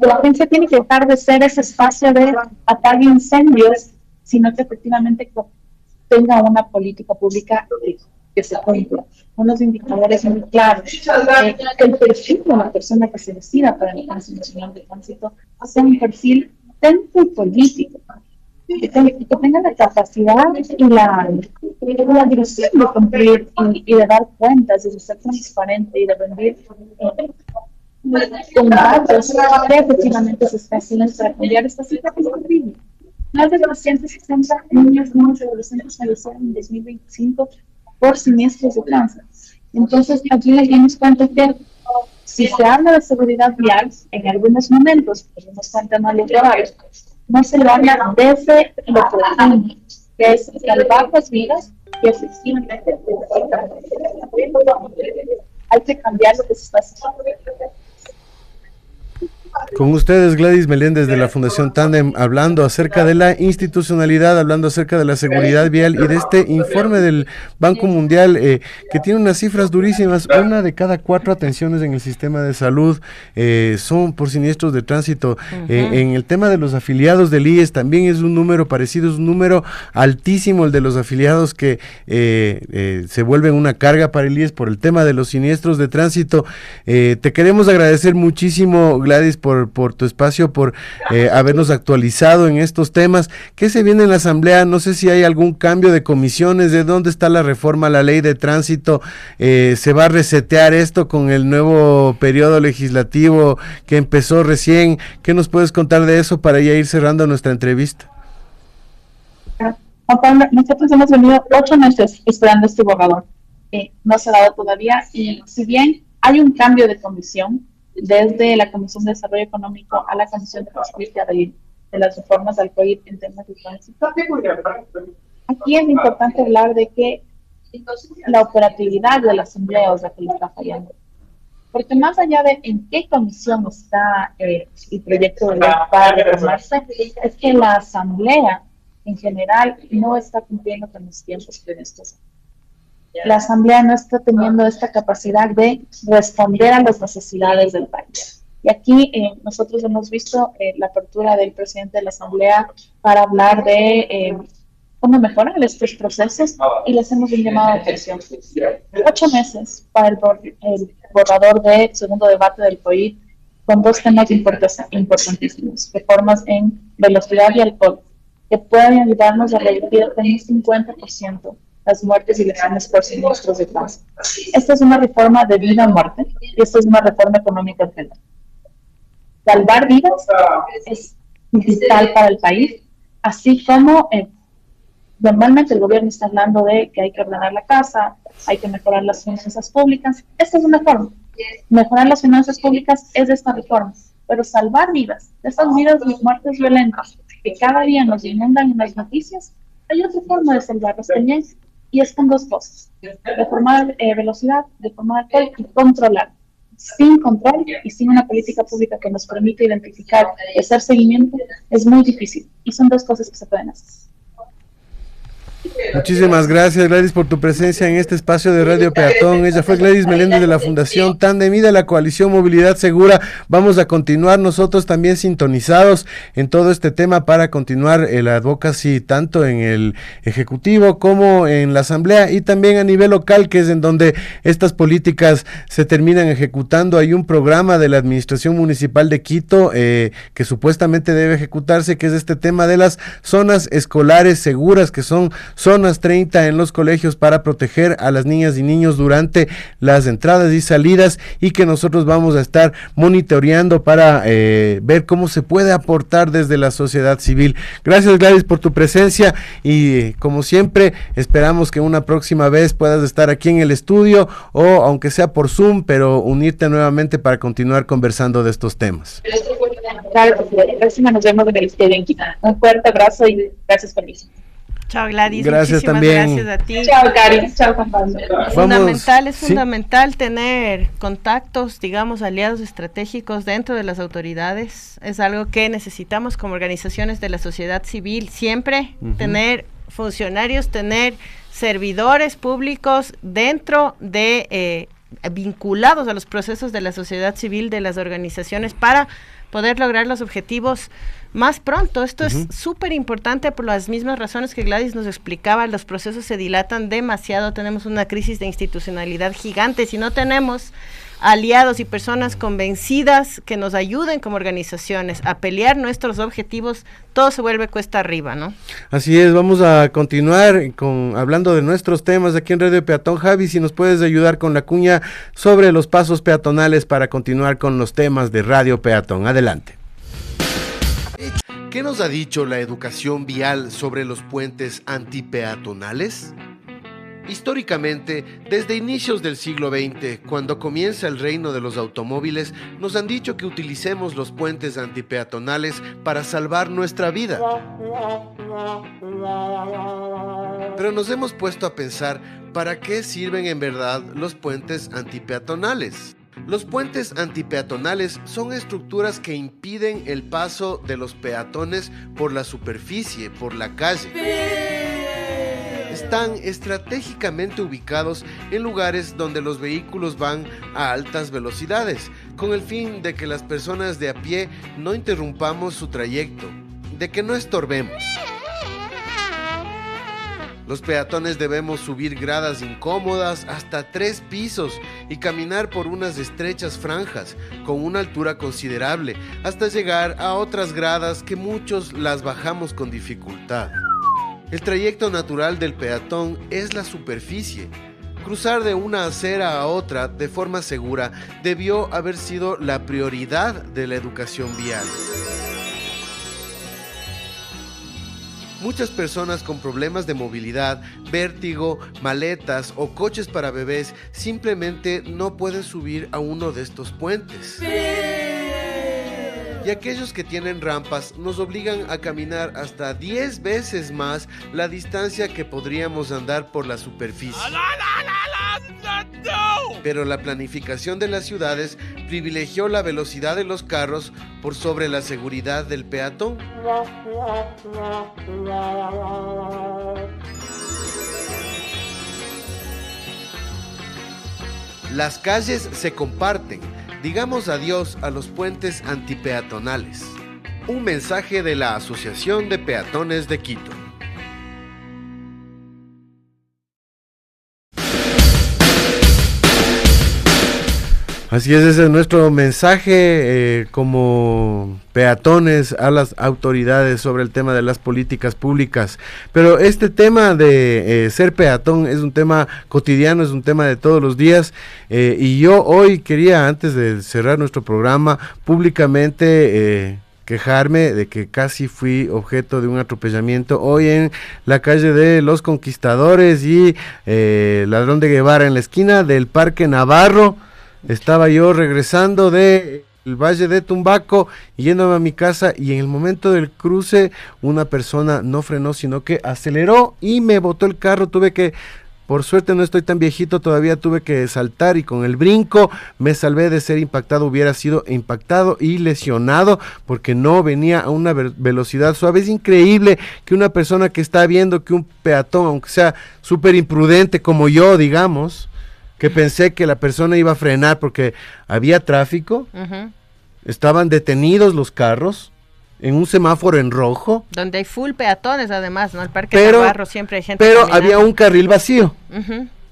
la agencia tiene que dejar de ser ese espacio de apagar incendios, sino que efectivamente tenga una política pública que se cumpla, unos indicadores muy claros, el perfil de la persona que se decida para el Agencia Nacional de Tránsito sea un perfil técnico y político, que tenga la capacidad y la dirección de cumplir y de dar cuentas y de ser transparente y de rendir con datos que efectivamente se está haciendo para cambiar esta situación horrible. Más de 260 niños y adolescentes fallecieron en 2025 por siniestros de tránsito. Entonces, aquí nos damos cuenta que si se habla de seguridad vial, en algunos momentos, podemos cuenta no electorales, no se lo habla desde lo profundo, que es salvar las vidas y efectivamente hay que cambiar lo que se está haciendo. Con ustedes, Gladys Meléndez de la Fundación Tandem, hablando acerca de la institucionalidad, hablando acerca de la seguridad vial y de este informe del Banco Mundial que tiene unas cifras durísimas. 1 de cada 4 atenciones en el sistema de salud son por siniestros de tránsito. En el tema de los afiliados del IES también es un número parecido, es un número altísimo el de los afiliados que se vuelven una carga para el IES por el tema de los siniestros de tránsito. Te queremos agradecer muchísimo, Gladys, por tu espacio, por habernos actualizado en estos temas. ¿Qué se viene en la Asamblea? No sé si hay algún cambio de comisiones, de dónde está la reforma a la ley de tránsito. ¿Se va a resetear esto con el nuevo periodo legislativo que empezó recién? ¿Qué nos puedes contar de eso para ya ir cerrando nuestra entrevista? Juan Pablo, nosotros hemos venido 8 meses esperando este borrador. No se ha dado todavía, y si bien hay un cambio de comisión, desde la Comisión de Desarrollo Económico a la Comisión de Justicia de las reformas al COIP en temas de tránsito. Aquí es importante hablar de que la operatividad de la Asamblea es la que le está fallando. Porque más allá de en qué comisión está el proyecto de ley para reformarse, es que la Asamblea en general no está cumpliendo con los tiempos previstos. La Asamblea no está teniendo esta capacidad de responder a las necesidades del país. Y aquí nosotros hemos visto la apertura del presidente de la Asamblea para hablar de cómo mejorar estos procesos, y les hemos llamado a atención. 8 meses para el borrador de segundo debate del COIP, con 2 temas importantísimos: reformas en velocidad y alcohol, que pueden ayudarnos a reducir en un 50% las muertes y lesiones por siniestros de tránsito. Esta es una reforma de vida o muerte, y esta es una reforma económica general. Salvar vidas es vital para el país, así como normalmente el gobierno está hablando de que hay que ordenar la casa, hay que mejorar las finanzas públicas. Esta es una forma. Mejorar las finanzas públicas es esta reforma, pero salvar vidas, estas vidas de muertes violentas que cada día nos inundan en las noticias, hay otra forma de salvarlas también, y es con 2 cosas: reformar velocidad, reformar alcohol y controlar. sin control y sin una política pública que nos permita identificar y hacer seguimiento, es muy difícil. Y son dos cosas que se pueden hacer. Muchísimas gracias, Gladys, por tu presencia en este espacio de Radio Peatón. Ella fue Gladys Meléndez de la Fundación Tandem y de la Coalición Movilidad Segura. Vamos a continuar nosotros también sintonizados en todo este tema para continuar el advocacy tanto en el Ejecutivo como en la Asamblea y también a nivel local, que es en donde estas políticas se terminan ejecutando. Hay un programa de la Administración Municipal de Quito que supuestamente debe ejecutarse, que es este tema de las zonas escolares seguras, que son zonas 30 en los colegios para proteger a las niñas y niños durante las entradas y salidas, y que nosotros vamos a estar monitoreando para ver cómo se puede aportar desde la sociedad civil. Gracias, Gladys, por tu presencia y como siempre esperamos que una próxima vez puedas estar aquí en el estudio o aunque sea por Zoom, pero unirte nuevamente para continuar conversando de estos temas. Claro, la próxima nos vemos en el estudio en Quito. Un fuerte abrazo y gracias por eso. Chao, Gladys. Gracias también. Gracias a ti. Chao, Cari. Chao, Juan Pablo. Es fundamental tener contactos, digamos, aliados estratégicos dentro de las autoridades. Es algo que necesitamos como organizaciones de la sociedad civil siempre, tener funcionarios, tener servidores públicos dentro de, vinculados a los procesos de la sociedad civil, de las organizaciones, para poder lograr los objetivos más pronto. Esto es súper importante por las mismas razones que Gladys nos explicaba. Los procesos se dilatan demasiado, tenemos una crisis de institucionalidad gigante. Si no tenemos aliados y personas convencidas que nos ayuden como organizaciones a pelear nuestros objetivos, todo se vuelve cuesta arriba, ¿no? Así es, vamos a continuar hablando de nuestros temas aquí en Radio Peatón. Javi, si nos puedes ayudar con la cuña sobre los pasos peatonales para continuar con los temas de Radio Peatón. Adelante. ¿Qué nos ha dicho la educación vial sobre los puentes antipeatonales? Históricamente, desde inicios del siglo XX, cuando comienza el reino de los automóviles, nos han dicho que utilicemos los puentes antipeatonales para salvar nuestra vida. Pero nos hemos puesto a pensar, ¿para qué sirven en verdad los puentes antipeatonales? Los puentes antipeatonales son estructuras que impiden el paso de los peatones por la superficie, por la calle. Están estratégicamente ubicados en lugares donde los vehículos van a altas velocidades, con el fin de que las personas de a pie no interrumpamos su trayecto, de que no estorbemos. Los peatones debemos subir gradas incómodas hasta 3 pisos y caminar por unas estrechas franjas con una altura considerable hasta llegar a otras gradas que muchos las bajamos con dificultad. El trayecto natural del peatón es la superficie. Cruzar de una acera a otra de forma segura debió haber sido la prioridad de la educación vial. Muchas personas con problemas de movilidad, vértigo, maletas o coches para bebés simplemente no pueden subir a uno de estos puentes. Y aquellos que tienen rampas nos obligan a caminar hasta 10 veces más la distancia que podríamos andar por la superficie. Pero la planificación de las ciudades privilegió la velocidad de los carros por sobre la seguridad del peatón. Las calles se comparten. Digamos adiós a los puentes antipeatonales. Un mensaje de la Asociación de Peatones de Quito. Así es, ese es nuestro mensaje como peatones a las autoridades sobre el tema de las políticas públicas. Pero este tema de ser peatón es un tema cotidiano, es un tema de todos los días, y yo hoy quería, antes de cerrar nuestro programa, públicamente quejarme de que casi fui objeto de un atropellamiento hoy en la calle de Los Conquistadores y Ladrón de Guevara, en la esquina del Parque Navarro. Estaba yo regresando del Valle de Tumbaco, yéndome a mi casa, y en el momento del cruce una persona no frenó, sino que aceleró y me botó el carro. Tuve que Por suerte no estoy tan viejito, todavía tuve que saltar y con el brinco me salvé de ser impactado. Hubiera sido impactado y lesionado porque no venía a una velocidad suave. Es increíble que una persona que está viendo que un peatón, aunque sea súper imprudente como yo, digamos, que pensé que la persona iba a frenar porque había tráfico, estaban detenidos los carros en un semáforo en rojo. Donde hay full peatones además, ¿no? El Parque Navarro siempre hay gente caminando. Había un carril vacío.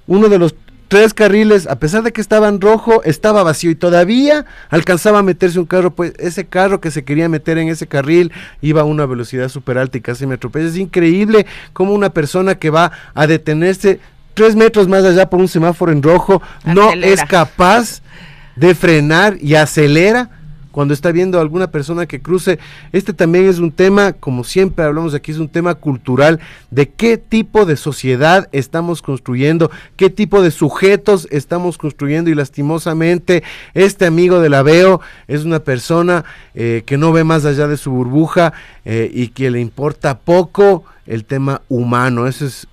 Uno de los 3 carriles, a pesar de que estaba en rojo, estaba vacío y todavía alcanzaba a meterse un carro, pues ese carro que se quería meter en ese carril iba a una velocidad súper alta y casi me atropella. Es increíble cómo una persona que va a detenerse 3 metros más allá por un semáforo en rojo no es capaz de frenar y acelera cuando está viendo a alguna persona que cruce. Este también es un tema, como siempre hablamos aquí, es un tema cultural, de qué tipo de sociedad estamos construyendo, qué tipo de sujetos estamos construyendo, y lastimosamente este amigo de la Veo es una persona que no ve más allá de su burbuja y que le importa poco el tema humano. Eso es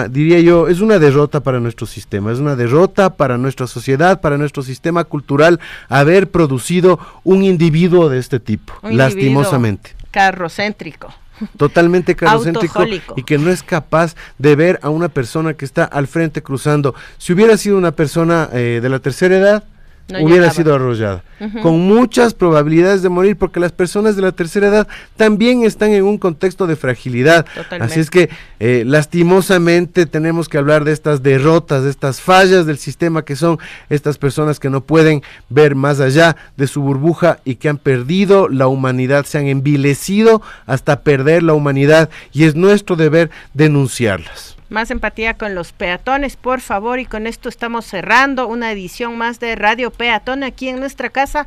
diría yo, es una derrota para nuestro sistema, es una derrota para nuestra sociedad, para nuestro sistema cultural, haber producido un individuo de este tipo, lastimosamente. Carrocéntrico. Totalmente carocéntrico Autojólico. y que no es capaz de ver a una persona que está al frente cruzando. Si hubiera sido una persona de la tercera edad, no hubiera llegaba. Sido arrollada, con muchas probabilidades de morir, porque las personas de la tercera edad también están en un contexto de fragilidad. Totalmente. Así es que lastimosamente tenemos que hablar de estas derrotas, de estas fallas del sistema, que son estas personas que no pueden ver más allá de su burbuja y que han perdido la humanidad, se han envilecido hasta perder la humanidad, y es nuestro deber denunciarlas. Más empatía con los peatones, por favor, y con esto estamos cerrando una edición más de Radio Peatón aquí en nuestra casa,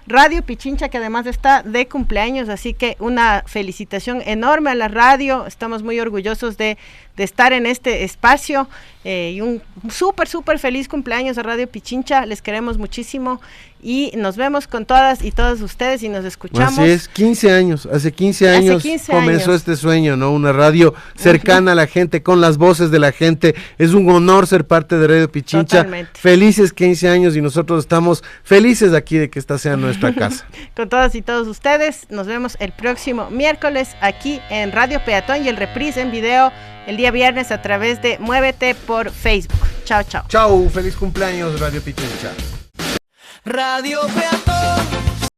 Radio Pichincha, que además está de cumpleaños, así que una felicitación enorme a la radio. Estamos muy orgullosos de estar en este espacio, y un súper feliz cumpleaños a Radio Pichincha. Les queremos muchísimo y nos vemos con todas y todos ustedes y nos escuchamos. Así es, 15 años, hace 15 años comenzó este sueño, ¿no? Una radio cercana a la gente, con las voces de la gente. Es un honor ser parte de Radio Pichincha. Totalmente. Felices 15 años, y nosotros estamos felices aquí de que esta sea nuestra casa. Con todas y todos ustedes, nos vemos el próximo miércoles aquí en Radio Peatón, y el reprise en video el día viernes a través de Muévete por Facebook. Chao. Chao, feliz cumpleaños Radio Pichincha. Radio Peatón.